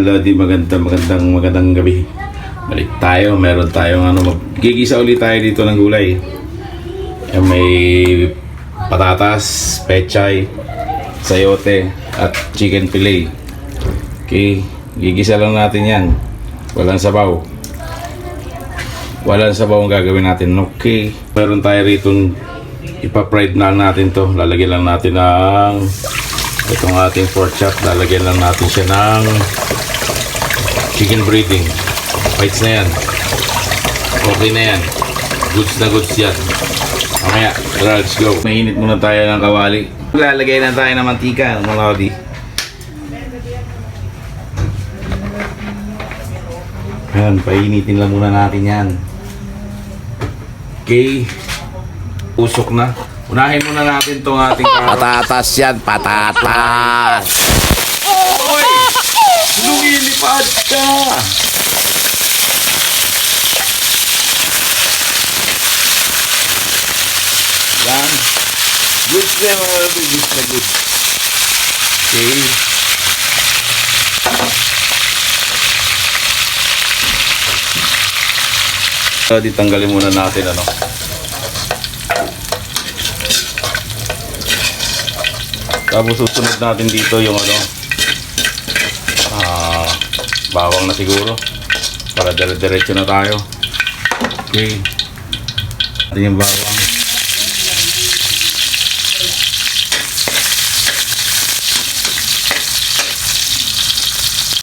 Lodi, magandang gabi. Balik tayo, meron tayong magigisa ulit tayo dito ng gulay. May patatas, pechay, sayote, at chicken fillet. Okay, gigisa lang natin yan. Walang sabaw. Walang sabaw ang gagawin natin. Okay, meron tayo rito, ipa-fried na natin to. Lalagyan lang natin ng itong ating pork chop. Lalagyan lang natin siya ng chicken breading. Bites na yan. Okay na yan. Goods na goods yan. Mamaya, let's go. Mainit muna tayo ng kawali. Lalagay na tayo ng mantika, mga lodi. Ayan, painitin lang muna natin yan. Okay. Usok na. Unahin muna natin itong ating Patatas yan, patatas! Oy! Lumilipad ka! Yan. Good na mga lodi. Good na good. Okay. Lodi, tanggalin muna natin Tapos susunod natin dito yung bawang na siguro para dire-diretso na tayo. Okay. Natin yung bawang.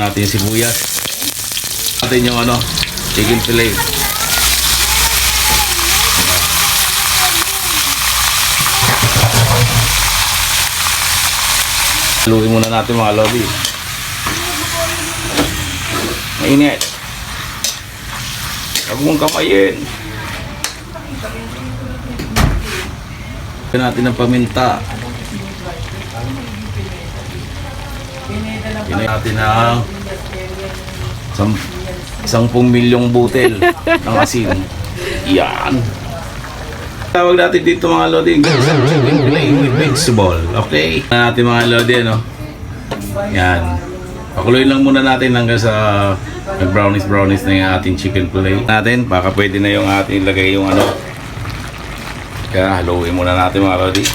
Natin yung sibuyas. Natin yung chicken fillet. Haluin muna natin mga lodi. Mainit. Huwag mong kamayin. Lagyan natin ng paminta. Lagyan natin ng 10 milyong butel ng asin. Yan. Tawag natin dito mga lodi, chicken fillet with vegetable. Okay? Natin mga lodi, Yan. Pakuloyin lang muna natin hanggang sa brownies na yung ating chicken fillet natin. Baka pwede na yung ating ilagay yung Kaya haluin muna natin mga lodi.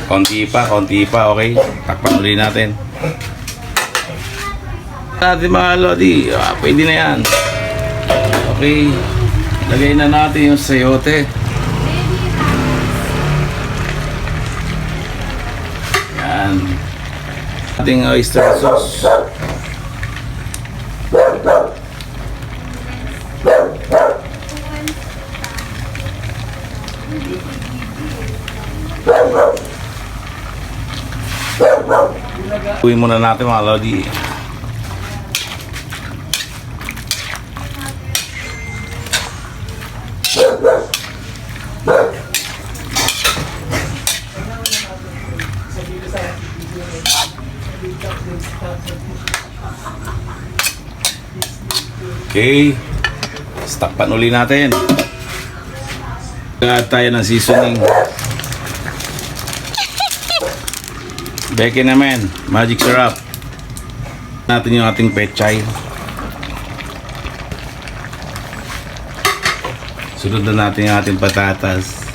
Konti pa, okay? Takpan ulit natin. Natin mga lodi, pwede na yan. Okay, lagay na natin yung sayote. Yan, ating oyster sauce. Uwi muna natin mga lodi. Okay, takpan uli natin. Add tayo ng seasoning. Beke naman, magic syrup. Natin yung ating pechay. Sunod na natin yung ating patatas.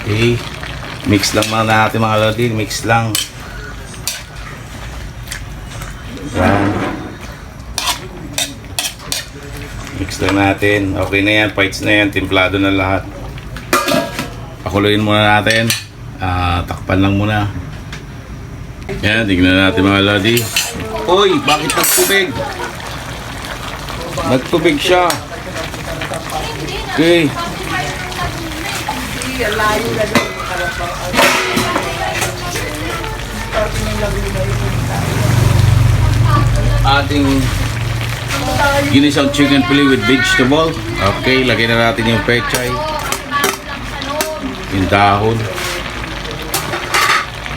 Okay, mix lang muna natin mga lodi, mix lang. Yan. Mix lang natin. Okay na yan, bites na yan, timplado na lahat. Pakuluin muna natin. Takpan lang muna. Yan, tignan natin mga lodi. Uy, bakit nagtubig? Nagtubig siya. Okay. Ating ginisang chicken fillet with vegetable. Okay, lagay na natin yung pechay, yung dahon.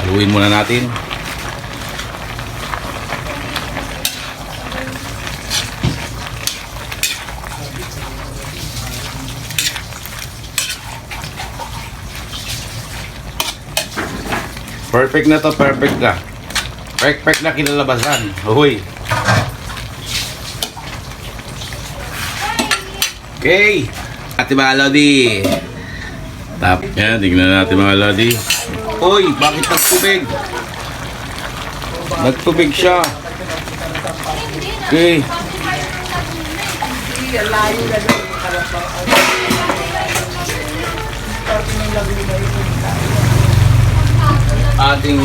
Haluin muna natin. Perfect na to, perfect na. Perfect na kinalabasan. Uy. Okay. Ate mga Lodi. Yan, tignan natin mga Lodi. Uy, bakit nagtubig? Nagtubig siya. Okay. Ating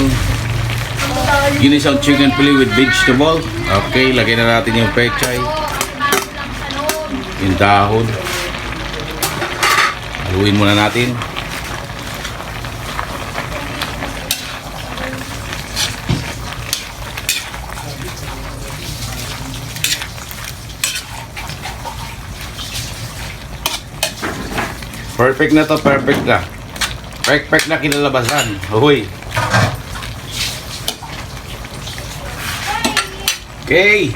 ginisang chicken fillet with vegetable. Okay, lagyan na natin yung pechay. Yung dahon. Haluin muna natin. Perfect na to, perfect na. Perfect na kinalabasan. Uy. Okay.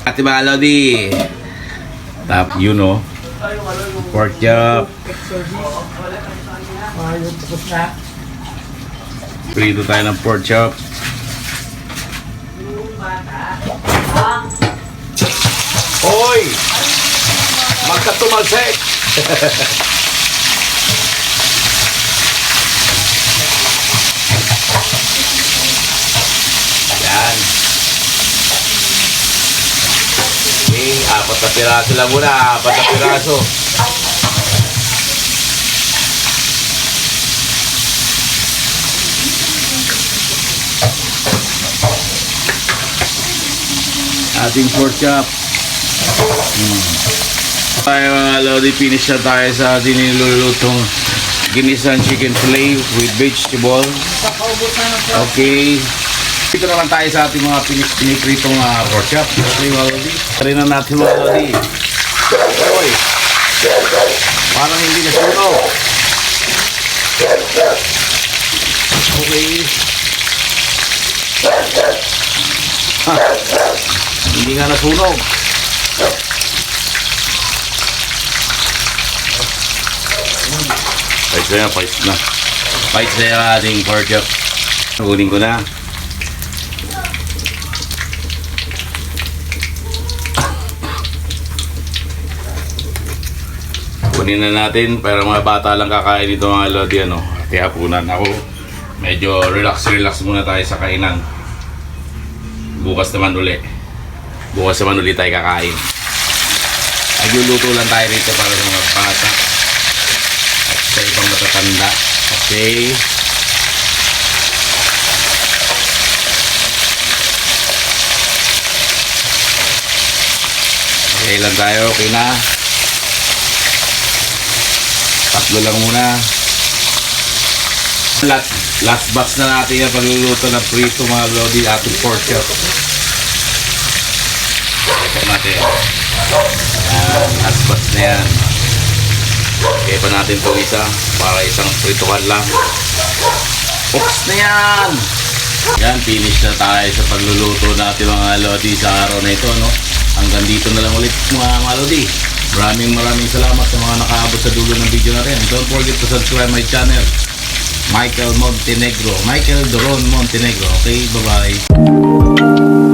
Ate mga Lodi. Tap, you know. Pork chop. Prito tayo ng pork chop. Hoy! Magkatumalsik! Yan. Okay, 4 na piraso lang muna. 4 na piraso. Ating pork chop. Tayo mga Lodi, finish na tayo sa ating nilulutong ginisang chicken fillet with vegetable. Okay. Dito naman tayo sa ating mga pinipritong pork chop. Okay mga Lodi. Try na natin mga Lodi. Oy. Parang hindi nasunog. Okay. Ha. Hindi nga nasunog. Fight na. Fight na yung ating pork chop. Kunin ko na. Kunin na natin, pero mga bata lang kakain dito mga Lodi, ano. Kaya hapunan ako. Medyo relax muna tayo sa kainan. Bukas naman ulit tayo kakain. Nagluluto lang tayo rito para sa mga bata at sa ibang matatanda. Okay. Okay lang tayo, okay na. Tatlo lang muna. Last batch na natin yung pagluluto ng prito mga Lodi, ating pork chop. Ito natin. Last batch na yan. Kaya pa natin itong isa para isang prituhan lang. Oops na yan! Yan, finish na tayo sa pagluluto natin mga Lodi sa araw na ito, no? Hanggang dito na lang ulit mga Lodi. Maraming salamat sa mga nakaabot sa dulo ng video natin. Don't forget to subscribe my channel. Michael Montenegro. Michael Doron Montenegro. Okay, bye-bye.